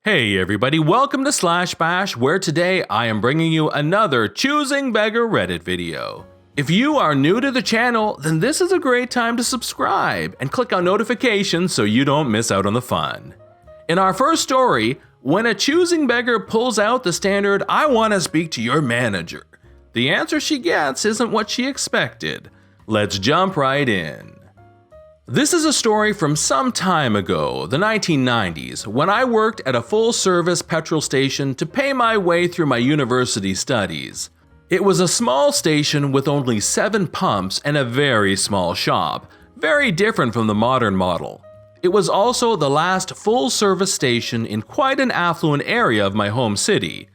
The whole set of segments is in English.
Hey everybody, welcome to Slash Bash, where today I am bringing you another Choosing Beggar Reddit video. If you are new to the channel, then this is a great time to subscribe and click on notifications so you don't miss out on the fun. In our first story, when a choosing beggar pulls out the standard "I want to speak to your manager," the answer she gets isn't what she expected. Let's jump right in. This is a story from some time ago, the 1990s, when I worked at a full-service petrol station to pay my way through my university studies. It was a small station with only 7 pumps and a very small shop, very different from the modern model. It was also the last full-service station in quite an affluent area of my home city.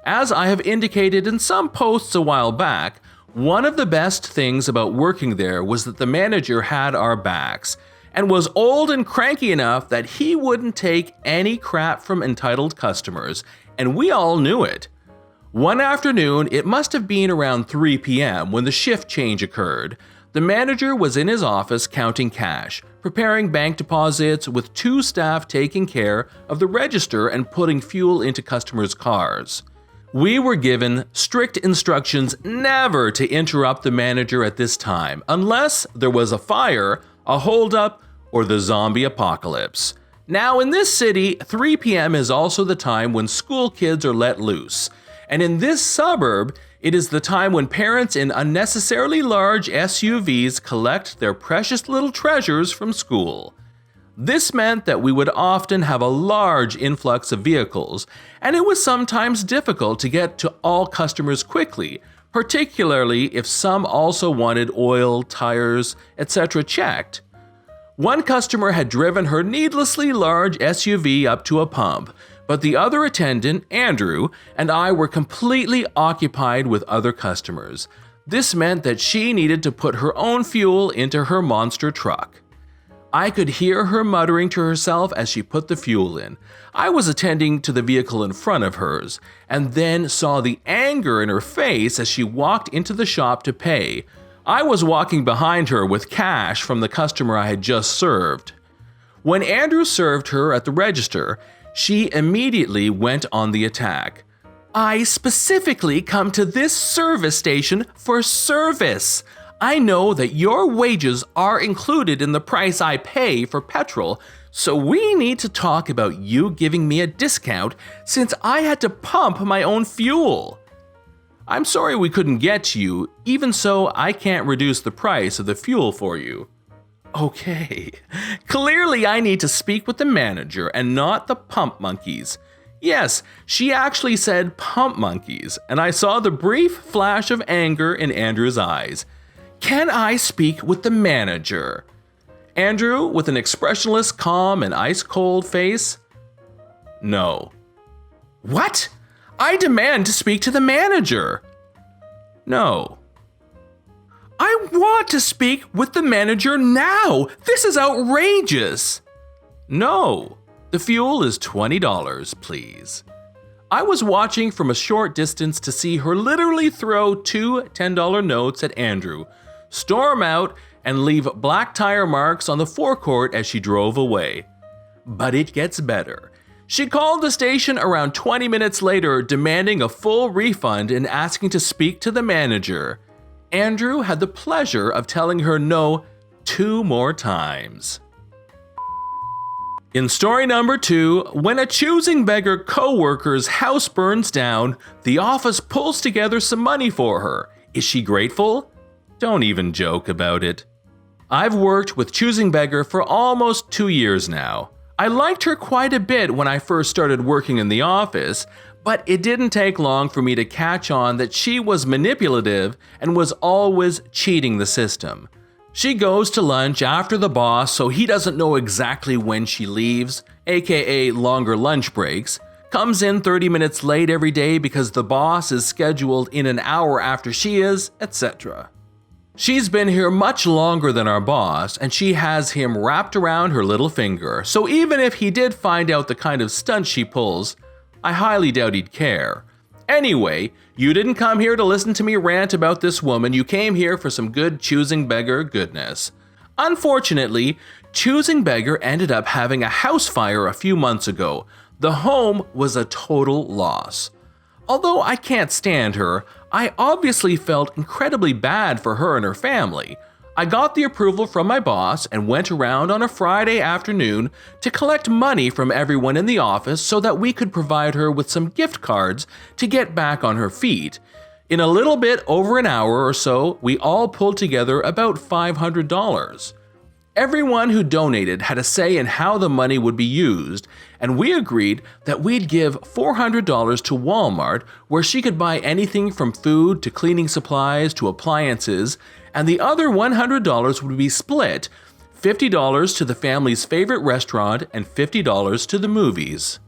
As I have indicated in some posts a while back, one of the best things about working there was that the manager had our backs, and was old and cranky enough that he wouldn't take any crap from entitled customers, and we all knew it. One afternoon, it must have been around 3 p.m. when the shift change occurred. The manager was in his office counting cash, preparing bank deposits, with 2 staff taking care of the register and putting fuel into customers' cars. We were given strict instructions never to interrupt the manager at this time unless there was a fire, a holdup, or the zombie apocalypse. Now in this city, 3 p.m. is also the time when school kids are let loose. And in this suburb, it is the time when parents in unnecessarily large SUVs collect their precious little treasures from school. This meant that we would often have a large influx of vehicles, and it was sometimes difficult to get to all customers quickly, particularly if some also wanted oil, tires, etc. checked. One customer had driven her needlessly large SUV up to a pump, but the other attendant, Andrew, and I were completely occupied with other customers. This meant that she needed to put her own fuel into her monster truck. I could hear her muttering to herself as she put the fuel in. I was attending to the vehicle in front of hers, and then saw the anger in her face as she walked into the shop to pay. I was walking behind her with cash from the customer I had just served. When Andrew served her at the register, she immediately went on the attack. "I specifically come to this service station for service. I know that your wages are included in the price I pay for petrol, so we need to talk about you giving me a discount since I had to pump my own fuel. I'm sorry we couldn't get to you, even so I can't reduce the price of the fuel for you." Okay, clearly I need to speak with the manager and not the pump monkeys. Yes, she actually said pump monkeys, and I saw the brief flash of anger in Andrew's eyes. "Can I speak with the manager?" Andrew, with an expressionless, calm, and ice-cold face. "No." "What? I demand to speak to the manager." "No." "I want to speak with the manager now! This is outrageous!" "No. The fuel is $20, please." I was watching from a short distance to see her literally throw 2 $10 notes at Andrew, storm out, and leave black tire marks on the forecourt as she drove away. But it gets better. She called the station around 20 minutes later, demanding a full refund and asking to speak to the manager. Andrew had the pleasure of telling her no 2 more times. In story number 2, when a choosing beggar coworker's house burns down, the office pulls together some money for her. Is she grateful? Don't even joke about it. I've worked with Choosing Beggar for almost 2 years now. I liked her quite a bit when I first started working in the office, but it didn't take long for me to catch on that she was manipulative and was always cheating the system. She goes to lunch after the boss so he doesn't know exactly when she leaves, aka longer lunch breaks, comes in 30 minutes late every day because the boss is scheduled in an hour after she is, etc. She's been here much longer than our boss, and she has him wrapped around her little finger, so even if he did find out the kind of stunt she pulls, I highly doubt he'd care. Anyway, you didn't come here to listen to me rant about this woman, you came here for some good Choosing Beggar goodness. Unfortunately, Choosing Beggar ended up having a house fire a few months ago. The home was a total loss. Although I can't stand her, I obviously felt incredibly bad for her and her family. I got the approval from my boss and went around on a Friday afternoon to collect money from everyone in the office so that we could provide her with some gift cards to get back on her feet. In a little bit over an hour or so, we all pulled together about $500. Everyone who donated had a say in how the money would be used, and we agreed that we'd give $400 to Walmart, where she could buy anything from food to cleaning supplies to appliances, and the other $100 would be split, $50 to the family's favorite restaurant and $50 to the movies.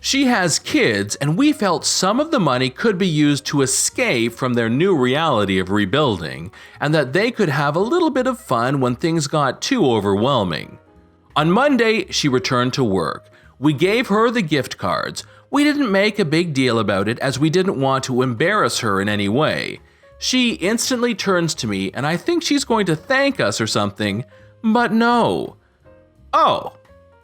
She has kids, and we felt some of the money could be used to escape from their new reality of rebuilding, and that they could have a little bit of fun when things got too overwhelming. On Monday, she returned to work. We gave her the gift cards. We didn't make a big deal about it as we didn't want to embarrass her in any way. She instantly turns to me, and I think she's going to thank us or something, but no. "Oh.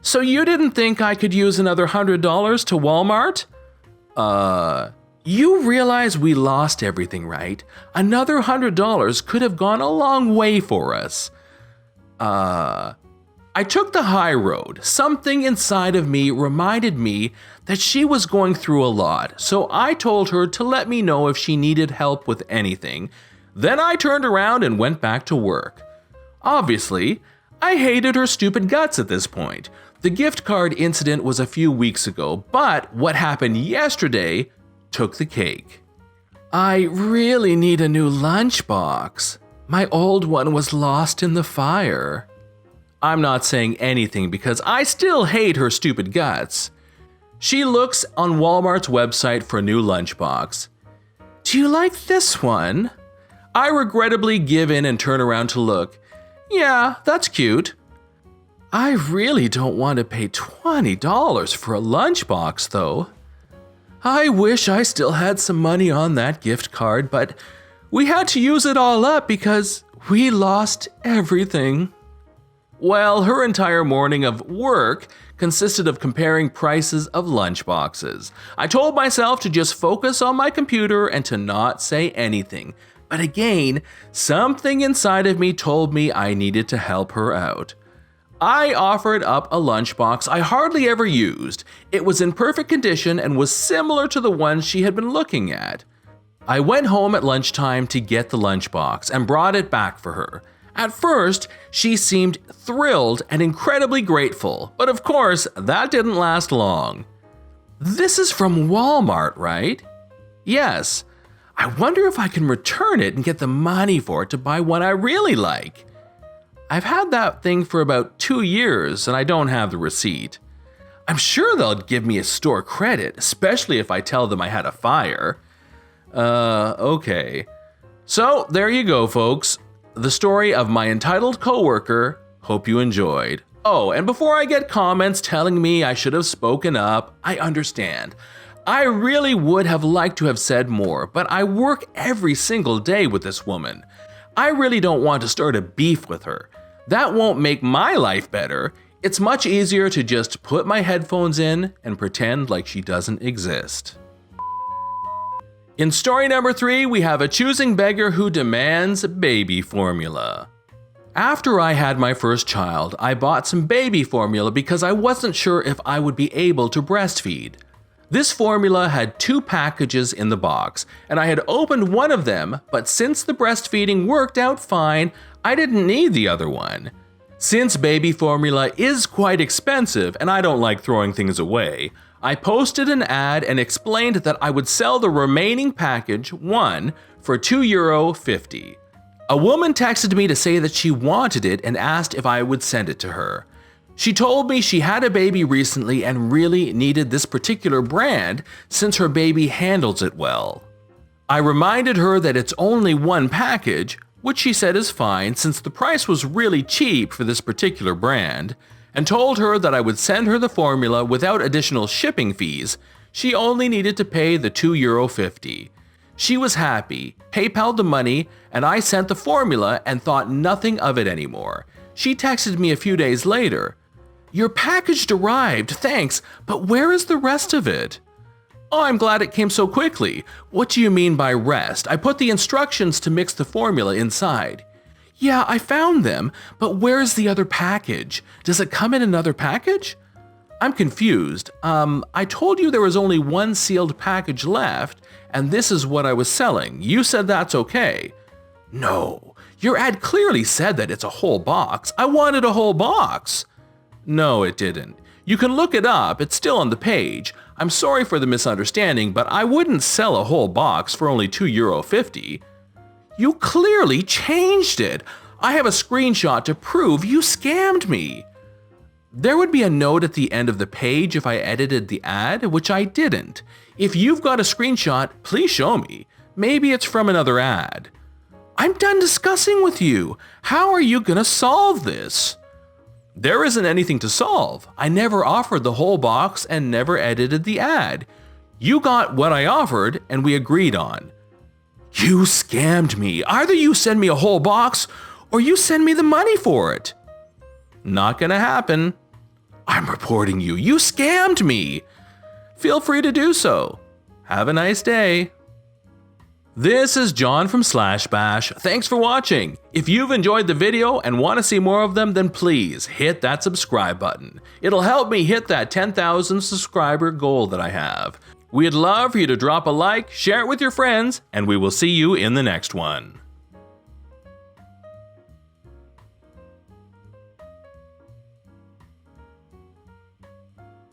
So you didn't think I could use another $100 to Walmart?" You realize we lost everything, right? Another $100 could have gone a long way for us. I took the high road. Something inside of me reminded me that she was going through a lot, so I told her to let me know if she needed help with anything. Then I turned around and went back to work. Obviously, I hated her stupid guts at this point. The gift card incident was a few weeks ago, but what happened yesterday took the cake. I really need a new lunchbox. My old one was lost in the fire. I'm not saying anything because I still hate her stupid guts. She looks on Walmart's website for a new lunchbox. "Do you like this one?" I regrettably give in and turn around to look. "Yeah, that's cute." I really don't want to pay $20 for a lunchbox, though. I wish I still had some money on that gift card, but we had to use it all up because we lost everything. Well, her entire morning of work consisted of comparing prices of lunchboxes. I told myself to just focus on my computer and to not say anything. But again, something inside of me told me I needed to help her out. I offered up a lunchbox I hardly ever used. It was in perfect condition and was similar to the one she had been looking at. I went home at lunchtime to get the lunchbox and brought it back for her. At first, she seemed thrilled and incredibly grateful, but of course, that didn't last long. "This is from Walmart, right?" "Yes. I wonder if I can return it and get the money for it to buy one I really like. I've had that thing for about 2 years and I don't have the receipt. I'm sure they'll give me a store credit, especially if I tell them I had a fire." Okay. So there you go, folks. The story of my entitled coworker. Hope you enjoyed. Oh, and before I get comments telling me I should have spoken up, I understand. I really would have liked to have said more, but I work every single day with this woman. I really don't want to start a beef with her. That won't make my life better. It's much easier to just put my headphones in and pretend like she doesn't exist. In story number 3, we have a choosing beggar who demands baby formula. After I had my first child, I bought some baby formula because I wasn't sure if I would be able to breastfeed. This formula had 2 packages in the box, and I had opened one of them, but since the breastfeeding worked out fine, I didn't need the other one. Since baby formula is quite expensive and I don't like throwing things away, I posted an ad and explained that I would sell the remaining package, 1, for €2.50. A woman texted me to say that she wanted it and asked if I would send it to her. She told me she had a baby recently and really needed this particular brand since her baby handles it well. I reminded her that it's only 1 package, which she said is fine since the price was really cheap for this particular brand, and told her that I would send her the formula without additional shipping fees. She only needed to pay the €2.50. She was happy, PayPal'd the money, and I sent the formula and thought nothing of it anymore. She texted me a few days later. Your package arrived, thanks, but where is the rest of it? Oh, I'm glad it came so quickly. What do you mean by rest? I put the instructions to mix the formula inside. Yeah, I found them, but where's the other package? Does it come in another package? I'm confused. I told you there was only one sealed package left, and this is what I was selling. You said that's okay. No, your ad clearly said that it's a whole box. I wanted a whole box. No, it didn't. You can look it up, it's still on the page. I'm sorry for the misunderstanding, but I wouldn't sell a whole box for only €2.50. You clearly changed it. I have a screenshot to prove you scammed me. There would be a note at the end of the page if I edited the ad, which I didn't. If you've got a screenshot, please show me. Maybe it's from another ad. I'm done discussing with you. How are you gonna solve this? There isn't anything to solve. I never offered the whole box and never edited the ad. You got what I offered and we agreed on. You scammed me. Either you send me a whole box or you send me the money for it. Not gonna happen. I'm reporting you. You scammed me. Feel free to do so. Have a nice day. This is John from Slash Bash. Thanks for watching. If you've enjoyed the video and want to see more of them, then please hit that subscribe button. It'll help me hit that 10,000 subscriber goal that I have. We'd love for you to drop a like, share it with your friends, and we will see you in the next one.